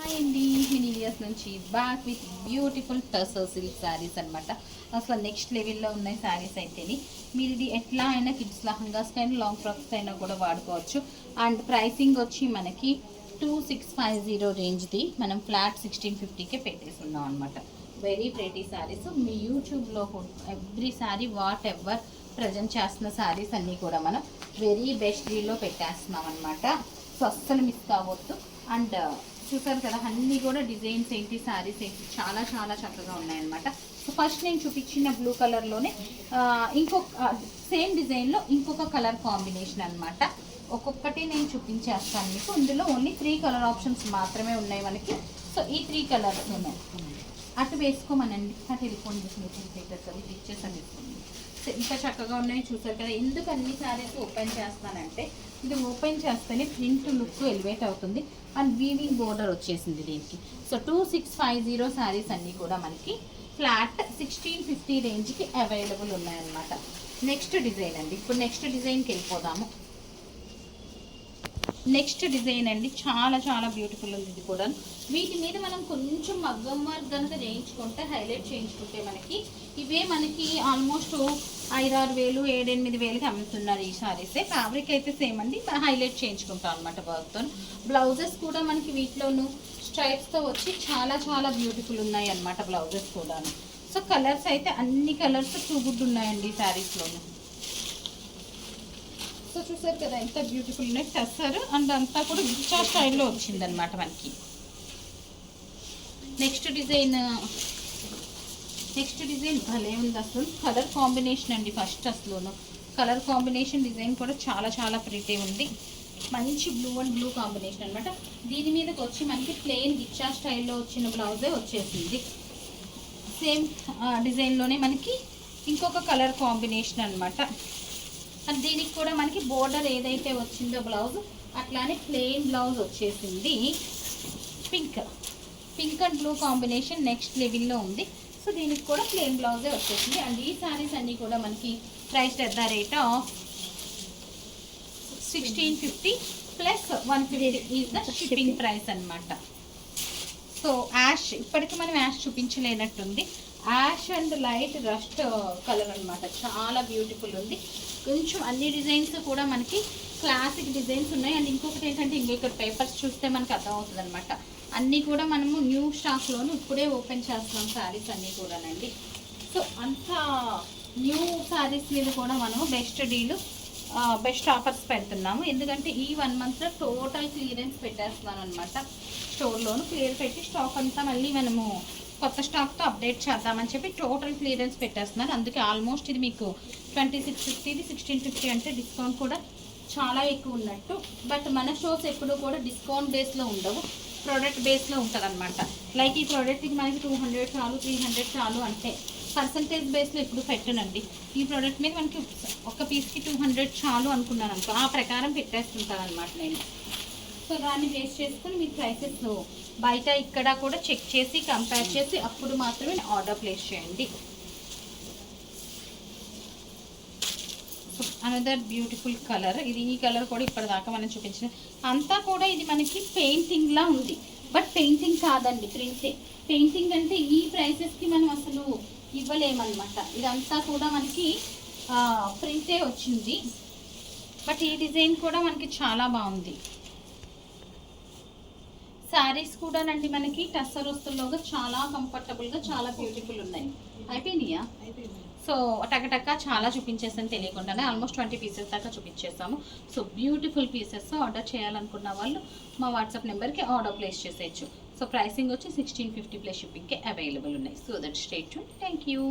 Hi అండి, మినీలియస్ నుంచి back with beautiful tussar silk saris అనమాట. అసలు నెక్స్ట్ లెవెల్లో ఉన్నాయి శారీస్ అయితేని. మీరు ఇది ఎట్లా అయినా కిడ్స్ లహంగాస్ అయినా లాంగ్ ఫ్రాక్స్ అయినా కూడా వాడుకోవచ్చు. అండ్ ప్రైసింగ్ వచ్చి మనకి 2650 రేంజ్ది మనం ఫ్లాట్ 1650కే పెట్టేస్తున్నాం అనమాట. Very pretty saris. మీ యూట్యూబ్లో every sari what ever present చేస్తున్న శారీస్ అన్నీ కూడా మనం వెరీ బెస్ట్ డీల్లో పెట్టేస్తున్నాం అనమాట. సో అస్సలు మిస్ కావద్దు. అండ్ చూసారు కదా, అన్నీ కూడా డిజైన్స్ ఏంటి, శారీస్ ఏంటి, చాలా చాలా చక్కగా ఉన్నాయన్నమాట. సో ఫస్ట్ నేను చూపించిన బ్లూ కలర్లోనే ఇంకొక సేమ్ డిజైన్లో ఇంకొక కలర్ కాంబినేషన్ అనమాట. ఒక్కొక్కటి నేను చూపించేస్తాను మీకు. ఇందులో ఓన్లీ 3 కలర్ ఆప్షన్స్ మాత్రమే ఉన్నాయి మనకి. సో ఈ 3 కలర్స్ ఉన్నాయి. అటు వేసుకోమనండి, అటు వెళ్ళిపోండి. అది ఇచ్చేసాను వేసుకోండి. ఇంత చక్కగా ఉన్నాయి చూసారు కదా. ఎందుకు అన్ని శారీస్ ఓపెన్ చేస్తానంటే ఇది ఓపెన్ చేస్తేనే ప్రింట్ లుక్ ఎలివేట్ అవుతుంది. అండ్ వీవింగ్ బోర్డర్ వచ్చేసింది దీనికి. సో 2650 శారీస్ అన్నీ కూడా మనకి ఫ్లాట్ 1650 రేంజ్కి అవైలబుల్ ఉన్నాయన్నమాట. నెక్స్ట్ డిజైన్ అండి. ఇప్పుడు నెక్స్ట్ డిజైన్కి వెళ్ళిపోదాము. నెక్స్ట్ డిజైన్ అండి, చాలా చాలా బ్యూటిఫుల్ ఉంది ఇది కూడా. వీటి మీద మనం కొంచెం మగ్గం వర్క్ కనుక చేయించుకుంటే, హైలైట్ చేయించుకుంటే మనకి ఇవే మనకి ఆల్మోస్ట్ 5-6 వేలు 7-8 వేలకి అమ్ముతున్నారు ఈ సారీసే. ఫ్యాబ్రిక్ అయితే సేమ్ అండి, హైలైట్ చేయించుకుంటాం అనమాట వర్క్తో. బ్లౌజెస్ కూడా మనకి వీటిలోను స్ట్రైప్స్తో వచ్చి చాలా చాలా బ్యూటిఫుల్ ఉన్నాయి అనమాట బ్లౌజెస్ కూడాను. సో కలర్స్ అయితే అన్ని కలర్స్ చూగుడ్డు ఉన్నాయండి ఈ శారీస్లోను. సో చూసారు కదా ఎంత బ్యూటిఫుల్ ఉన్నాయి. టస్సర్ అండ్ అంతా కూడా విచ్చా స్టైల్లో వచ్చిందనమాట మనకి. నెక్స్ట్ డిజైన్ భలే ఉంది అసలు. కలర్ కాంబినేషన్ అండి ఫస్ట్ అసలు. కలర్ కాంబినేషన్ డిజైన్ కూడా చాలా చాలా ప్రిటీ ఉంది. మంచి బ్లూ అండ్ బ్లూ కాంబినేషన్ అనమాట. దీని మీదకి వచ్చి మనకి ప్లెయిన్ విచ్చా స్టైల్లో వచ్చిన బ్లౌజే వచ్చేసింది. సేమ్ డిజైన్లోనే మనకి ఇంకొక కలర్ కాంబినేషన్ అనమాట. అండ్ దీనికి కూడా మనకి బోర్డర్ ఏదైతే వచ్చిందో బ్లౌజ్ అట్లానే ప్లెయిన్ బ్లౌజ్ వచ్చేసింది. Pink and blue combination next లెవెల్లో ఉంది. సో దీనికి కూడా ప్లెయిన్ బ్లౌజే వచ్చేసింది. అండ్ ఈ శారీస్ అన్నీ కూడా మనకి price at the rate of 1650 plus 150 is the shipping price అనమాట. సో యాష్, ఇప్పటికి మనం యాష్ చూపించలేనట్టుంది. Ash and light rust colour అనమాట. చాలా బ్యూటిఫుల్ ఉంది. కొంచెం అన్ని డిజైన్స్ కూడా మనకి క్లాసిక్ డిజైన్స్ ఉన్నాయి. అండ్ ఇంకొకటి ఏంటంటే ఇక్కడ పేపర్స్ చూస్తే మనకి అర్థమవుతుంది అనమాట. అన్నీ కూడా మనము న్యూ స్టాక్లోను ఇప్పుడే ఓపెన్ చేస్తున్నాం శారీస్ అన్నీ కూడానండి. సో అంత న్యూ శారీస్ మీద కూడా మనము బెస్ట్ డీలు బెస్ట్ ఆఫర్స్ పెడుతున్నాము. ఎందుకంటే ఈ 1 మంత్లో టోటల్ క్లియరెన్స్ పెట్టేస్తున్నాను అనమాట. స్టోర్లోను క్లియర్ పెట్టి స్టాక్ అంతా మళ్ళీ మనము కొత్త స్టాక్తో అప్డేట్ చేద్దామని చెప్పి టోటల్ క్లియరెన్స్ పెట్టేస్తున్నాను. అందుకే ఆల్మోస్ట్ ఇది మీకు 2650, 1650 అంటే డిస్కౌంట్ కూడా చాలా ఎక్కువ ఉన్నట్టు. బట్ మన షోస్ ఎప్పుడు కూడా డిస్కౌంట్ బేస్లో ఉండవు, ప్రోడక్ట్ బేస్లో ఉంటుంది అనమాట. లైక్ ఈ ప్రోడక్ట్కి మనకి 200 చాలు, 300 చాలు అంటే పర్సంటేజ్ బేస్లో ఎప్పుడు పెట్టనండి. ఈ ప్రోడక్ట్ మీద మనకి ఒక పీస్కి 200 చాలు అనుకున్నాను అనుకో, ఆ ప్రకారం పెట్టేస్తుంటాను అనమాట నేను. సో దాన్ని బేస్ చేసుకుని మీ ప్రైసెస్ బయట ఇక్కడ కూడా చెక్ చేసి కంపేర్ చేసి అప్పుడు మాత్రమే ఆర్డర్ ప్లేస్ చేయండి. సో అనదర్ బ్యూటిఫుల్ కలర్ ఇది. ఈ కలర్ కూడా ఇప్పటిదాకా మనం చూపించిన అంతా కూడా ఇది మనకి పెయింటింగ్లా ఉంది. బట్ పెయింటింగ్ కాదండి, ప్రింటే. పెయింటింగ్ అంటే ఈ ప్రైసెస్కి మనం అసలు ఇవ్వలేమన్నమాట. ఇదంతా కూడా మనకి ప్రింటే వచ్చింది. బట్ ఈ డిజైన్ కూడా మనకి చాలా బాగుంది. శారీస్ కూడానండి మనకి టస్సర్ వస్తుల్లోగా చాలా కంఫర్టబుల్గా చాలా బ్యూటిఫుల్ ఉన్నాయి. అయిపోయినాయా? సో టకటక్క చాలా చూపించేసాను తెలియకుండానే. ఆల్మోస్ట్ 20 పీసెస్ దాకా చూపించేసాము. సో బ్యూటిఫుల్ పీసెస్ ఆర్డర్ చేయాలనుకున్న వాళ్ళు మా వాట్సాప్ నెంబర్కి ఆర్డర్ ప్లేస్ చేసేయచ్చు. సో ప్రైసింగ్ వచ్చి 1650 ప్లస్ షిప్పింగ్కి అవైలబుల్ ఉన్నాయి. So that stay tuned. Thank you.